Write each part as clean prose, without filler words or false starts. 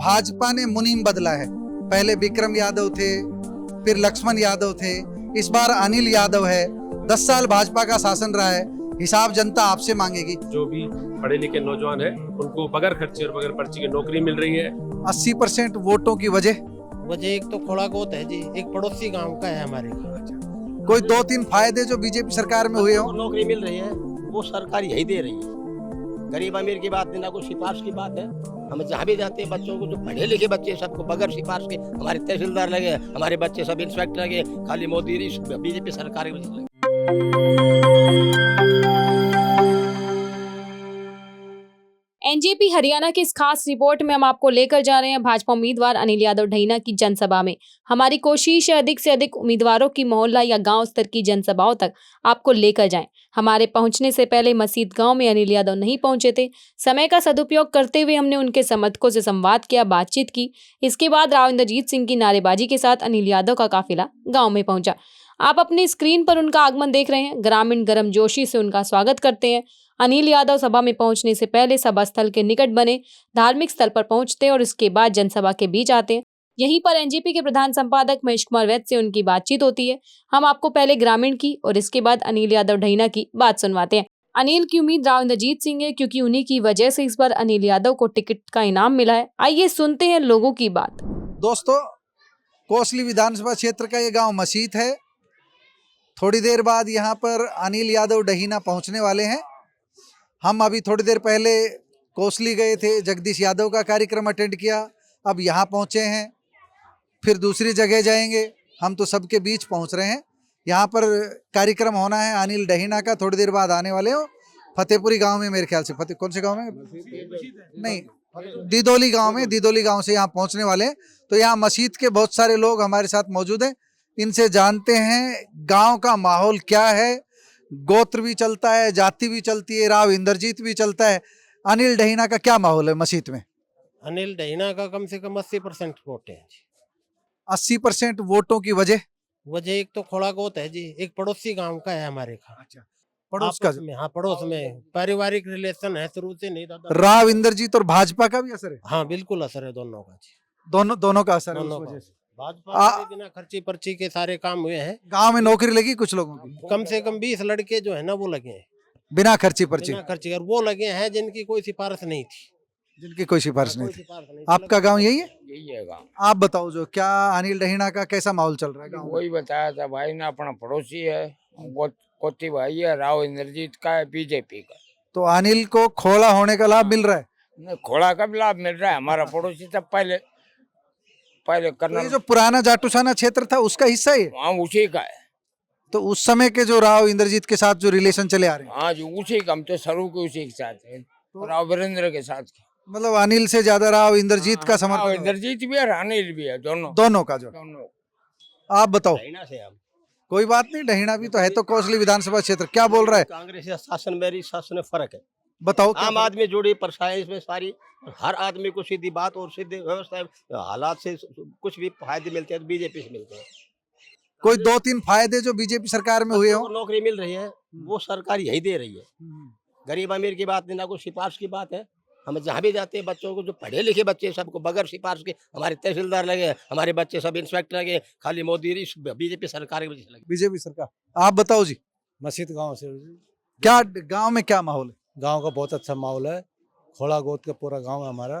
भाजपा ने मुनीम बदला है। पहले विक्रम यादव थे, फिर लक्ष्मण यादव थे, इस बार अनिल यादव है। 10 साल भाजपा का शासन रहा है, हिसाब जनता आपसे मांगेगी। जो भी पढ़े लिखे नौजवान है उनको बगैर खर्चे और बगैर पर्ची की नौकरी मिल रही है। 80% वोटों की वजह एक तो खोड़ा गोत है जी, एक पड़ोसी गांव का है हमारे का। कोई 2-3 फायदे जो बीजेपी सरकार में हुए हो? नौकरी मिल रही है वो सरकार यही दे रही है। गरीब अमीर की बात नहीं, ना कोई सिफारिश की बात है। हम जहाँ भी जाते हैं बच्चों को, जो पढ़े लिखे बच्चे सबको बगैर सिफारिश के, हमारे तहसीलदार लगे, हमारे बच्चे सब इंस्पेक्टर लगे, खाली मोदी बीजेपी सरकार की वजह से लगे। एनजेपी हरियाणा की इस खास रिपोर्ट में हम आपको लेकर जा रहे हैं भाजपा उम्मीदवार अनिल यादव ढहीना की जनसभा में। हमारी कोशिश है अधिक से अधिक उम्मीदवारों की मोहल्ला या गांव स्तर की जनसभाओं तक आपको लेकर जाएं। हमारे पहुंचने से पहले मसीद गांव में अनिल यादव नहीं पहुंचे थे। समय का सदुपयोग करते हुए हमने उनके समर्थकों से संवाद किया, बातचीत की। इसके बाद राव इंद्रजीत सिंह की नारेबाजी के साथ अनिल यादव का काफिला गाँव में पहुंचा। आप अपनी स्क्रीन पर उनका आगमन देख रहे हैं। ग्रामीण गर्मजोशी से उनका स्वागत करते हैं। अनिल यादव सभा में पहुंचने से पहले सभा स्थल के निकट बने धार्मिक स्थल पर पहुंचते और इसके बाद जनसभा के बीच आते हैं। यहीं पर एनजेपी के प्रधान संपादक महेश कुमार वैद्य से उनकी बातचीत होती है। हम आपको पहले ग्रामीण की और इसके बाद अनिल यादव ढहीना की बात सुनवाते हैं। अनिल की उम्मीद राव इंद्रजीत सिंह है, क्योंकि उन्हीं की वजह से इस बार अनिल यादव को टिकट का इनाम मिला है। आइए सुनते हैं लोगों की बात। दोस्तों, कोसली विधानसभा क्षेत्र का ये गांव मसीत है। थोड़ी देर बाद यहाँ पर अनिल यादव ढहीना पहुँचने वाले हैं। हम अभी थोड़ी देर पहले कोसली गए थे, जगदीश यादव का कार्यक्रम अटेंड किया, अब यहाँ पहुँचे हैं, फिर दूसरी जगह जाएंगे। हम तो सबके बीच पहुँच रहे हैं। यहाँ पर कार्यक्रम होना है अनिल ढहीना का, थोड़ी देर बाद आने वाले हो। फतेहपुरी गांव में, मेरे ख्याल से कौन से गांव में नहीं, दिदोली गांव में, दिदोली गांव से यहाँ पहुँचने वाले हैं। तो यहाँ मसीत के बहुत सारे लोग हमारे साथ मौजूद हैं। इनसे जानते हैं गाँव का माहौल क्या है। गोत्र भी चलता है, जाति भी चलती है, राव इंद्रजीत भी चलता है। अनिल ढहीना का क्या माहौल है मसीत में? अनिल ढहीना का कम से कम 80% वोट है जी। 80% वोटों की वजह एक तो खोड़ा गोत है जी, एक पड़ोसी गांव का है हमारे का। अच्छा, पड़ोस का में, हाँ पड़ोस में पारिवारिक रिलेशन है शुरू से। नहीं दादा, राव इंद्रजीत और भाजपा का भी असर है? हाँ बिल्कुल असर है दोनों का जी। दोनों का असर है दोनों उस वजह से। भाजपा के बिना खर्ची पर्ची के सारे काम हुए हैं। गांव में नौकरी लगी कुछ लोगों की, कम से कम 20 लड़के जो है ना वो लगे हैं बिना खर्ची पर्ची। बिना खर्ची, और वो लगे हैं जिनकी कोई सिफारिश नहीं थी। जिनकी कोई सिफारिश नहीं कोई थी। सिफारिश नहीं थी। आपका गांव यही है? यही है गाँव। आप बताओ, जो क्या अनिल ढहीना का कैसा माहौल चल रहा है गांव में? वही बताया था भाई ने, अपना पड़ोसी है, कोती भाई है, राव इंद्रजीत का है, बीजेपी का। तो अनिल को खोला होने का लाभ मिल रहा है? खोड़ा का भी लाभ मिल रहा है। हमारा पड़ोसी था पहले तो करना, ये जो पुराना जाटूसाना क्षेत्र था उसका हिस्सा है? हाँ उसी का है। तो उस समय के जो राव इंद्रजीत के साथ जो रिलेशन चले आ रहे हैं, हाँ जी उसी का, हम तो सरू के उसी के साथ है, राव वीरेंद्र के साथ। मतलब अनिल से ज्यादा राव इंद्रजीत का राव समर्थन? इंद्रजीत भी है, अनिल भी है, दोनों का जो। दोनों। आप बताओ। ढहीना से हम कोई बात नहीं, ढहीना भी तो है। तो कोसली विधानसभा क्षेत्र क्या बोल रहा है? कांग्रेस या शासन मेरी शासन में फर्क है। बताओ क्या आम फर्क? आदमी जुड़ी परेशानी इसमें सारी, हर आदमी को सीधी बात और सीधी व्यवस्था, हालात से कुछ भी फायदे मिलते हैं तो बीजेपी से मिलते हैं। कोई 2-3 फायदे जो बीजेपी सरकार में हुए हो? नौकरी मिल रही है वो सरकार यही दे रही है। गरीब अमीर की बात नहीं, ना कोई सिफारिश की बात है। हम जहाँ भी जाते हैं बच्चों को, जो पढ़े लिखे बच्चे सबको बगैर सिफारिश के, हमारे तहसीलदार लगे, हमारे बच्चे सब इंस्पेक्टर लगे, खाली मोदी बीजेपी सरकार की वजह से लगे। बीजेपी सरकार। आप बताओ जी, मसीद गांव से क्या गांव में क्या माहौल है? गांव का बहुत अच्छा माहौल है। खोड़ा गोत का पूरा गांव है हमारा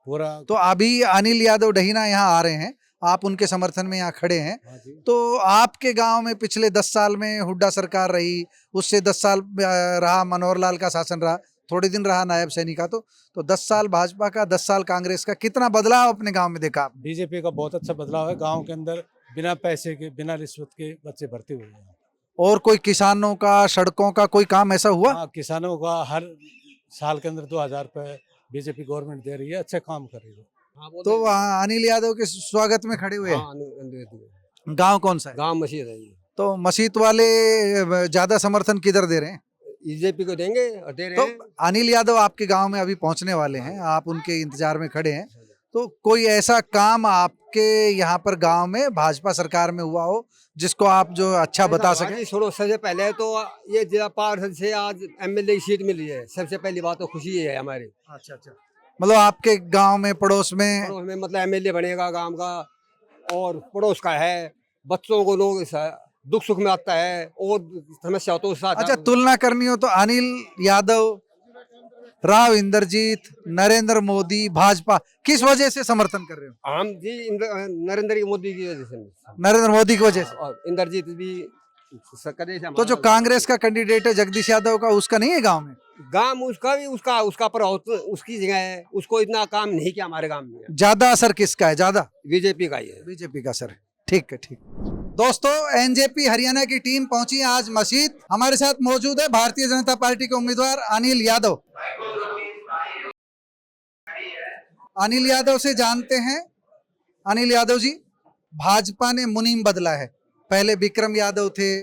पूरा। तो अभी अनिल यादव ढहीना यहाँ आ रहे हैं, आप उनके समर्थन में यहाँ खड़े हैं। तो आपके गांव में पिछले 10 साल में हुड्डा सरकार रही, उससे 10 साल रहा मनोहर लाल का शासन रहा, थोड़े दिन रहा नायब सैनी का। तो 10 साल भाजपा का, 10 साल कांग्रेस का, कितना बदलाव अपने गांव में देखा आप? बीजेपी का बहुत अच्छा बदलाव है। गांव के अंदर बिना पैसे के, बिना रिश्वत के बच्चे भर्ती हुए हैं। और कोई किसानों का, सड़कों का कोई काम ऐसा हुआ? हाँ, किसानों का हर साल के अंदर 2000 रुपए बीजेपी गवर्नमेंट दे रही है, अच्छे काम कर रही है। तो वहाँ अनिल यादव के स्वागत में खड़े हुए हैं। गांव कौन सा है? गाँव मसीद है। तो मसीत वाले ज्यादा समर्थन किधर दे रहे हैं? बीजेपी को देंगे और दे रहे तो हैं। अनिल यादव आपके गांव में अभी पहुंचने वाले हैं, आप उनके इंतजार में खड़े हैं। तो कोई ऐसा काम आपके यहाँ पर गांव में भाजपा सरकार में हुआ हो जिसको आप जो अच्छा बता सके? छोड़ो, सबसे पहले तो ये जिला पार्षद से आज एमएलए की सीट मिली है, सबसे पहली बात तो खुशी है हमारी। अच्छा अच्छा। मतलब आपके गांव में पड़ोस में पड़ोस में मतलब एमएलए बनेगा गांव का, और पड़ोस का है, बच्चों को लोग दुख सुख में आता है और समस्या हो तो उसके साथ। अच्छा, तुलना करनी हो तो अनिल यादव, राव इंद्रजीत, नरेंद्र मोदी, भाजपा, किस वजह से समर्थन कर रहे हो? हम जी नरेंद्र मोदी की वजह से, नरेंद्र मोदी की वजह से। और इंद्रजीत भी करे से तो जो कांग्रेस का कैंडिडेट है जगदीश यादव का, उसका नहीं है गांव में? गांव उसका भी उसका पर उसकी जगह है, उसको इतना काम नहीं किया हमारे गांव में। ज्यादा असर किसका है? ज्यादा बीजेपी का ही है। बीजेपी का असर है। ठीक है, ठीक। दोस्तों, एनजेपी हरियाणा की टीम पहुंची है आज मस्जिद। हमारे साथ मौजूद है भारतीय जनता पार्टी के उम्मीदवार अनिल यादव। अनिल यादव से जानते हैं। अनिल यादव जी, भाजपा ने मुनीम बदला है, पहले विक्रम यादव थे,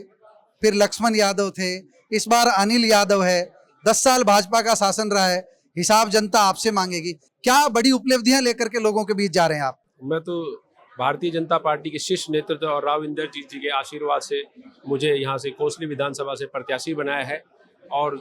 फिर लक्ष्मण यादव थे, इस बार अनिल यादव है। 10 साल भाजपा का शासन रहा है, हिसाब जनता आपसे मांगेगी। क्या बड़ी उपलब्धियां लेकर के लोगों के बीच जा रहे हैं आप? मैं तो भारतीय जनता पार्टी के शीर्ष नेतृत्व और राव इंद्रजीत जी के आशीर्वाद से मुझे यहाँ से कोसली विधानसभा से प्रत्याशी बनाया है। और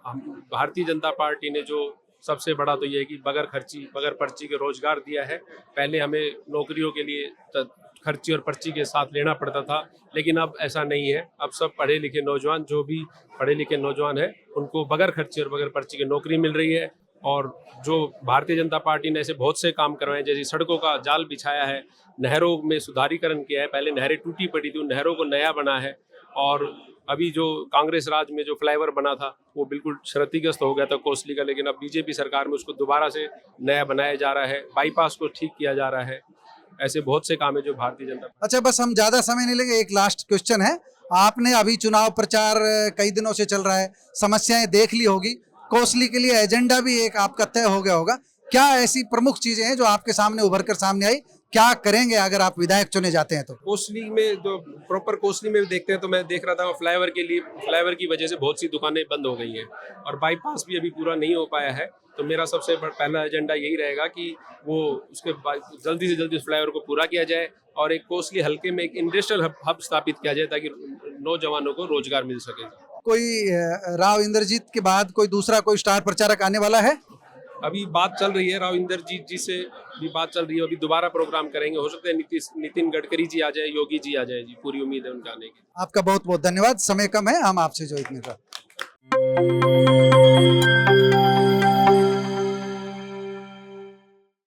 भारतीय जनता पार्टी ने जो सबसे बड़ा तो ये है कि बगैर खर्ची बगैर पर्ची के रोजगार दिया है। पहले हमें नौकरियों के लिए खर्ची और पर्ची के साथ लेना पड़ता था, लेकिन अब ऐसा नहीं है। अब सब पढ़े लिखे नौजवान, जो भी पढ़े लिखे नौजवान हैं, उनको बगैर खर्ची और बगैर पर्ची की नौकरी मिल रही है। और जो भारतीय जनता पार्टी ने ऐसे बहुत से काम करवाए, जैसे सड़कों का जाल बिछाया है, नहरों में सुधारीकरण किया है, पहले नहरें टूटी पड़ी थी, उन नहरों को नया बना है। और अभी जो कांग्रेस राज में जो फ्लाईओवर बना था वो बिल्कुल क्षतिग्रस्त हो गया था कोसली का, लेकिन अब बीजेपी सरकार में उसको दोबारा से नया बनाया जा रहा है, बाईपास को ठीक किया जा रहा है। ऐसे बहुत से काम है जो भारतीय जनता। अच्छा, बस हम ज्यादा समय नहीं लेंगे, एक लास्ट क्वेश्चन है। आपने अभी चुनाव प्रचार कई दिनों से चल रहा है, समस्याएं देख ली होगी, कोसली के लिए एजेंडा भी एक आपका तय हो गया होगा। क्या ऐसी प्रमुख चीजें हैं जो आपके सामने उभर कर सामने आई? क्या करेंगे अगर आप विधायक चुने जाते हैं तो? कोसली में जो प्रॉपर कोसली में देखते हैं तो मैं देख रहा था फ्लाईओवर की वजह से बहुत सी दुकानें बंद हो गई हैं और बाईपास भी अभी पूरा नहीं हो पाया है। तो मेरा सबसे पहला एजेंडा यही रहेगा कि वो उसके जल्दी से जल्दी उस फ्लाईओवर को पूरा किया जाए और एक कोसली हल्के में एक इंडस्ट्रियल हब स्थापित किया जाए ताकि नौजवानों को रोजगार मिल सके। कोई राव इंद्रजीत के बाद कोई दूसरा कोई स्टार प्रचारक आने वाला है? अभी बात चल रही है, राव इंद्रजीत जी से भी बात चल रही है। अभी दोबारा प्रोग्राम करेंगे, हो सकता है नितिन गडकरी जी आ जाए, योगी जी आ जाए जी, पूरी उम्मीद है उनके आने की। आपका बहुत बहुत धन्यवाद, समय कम है, हम आपसे जो इतने का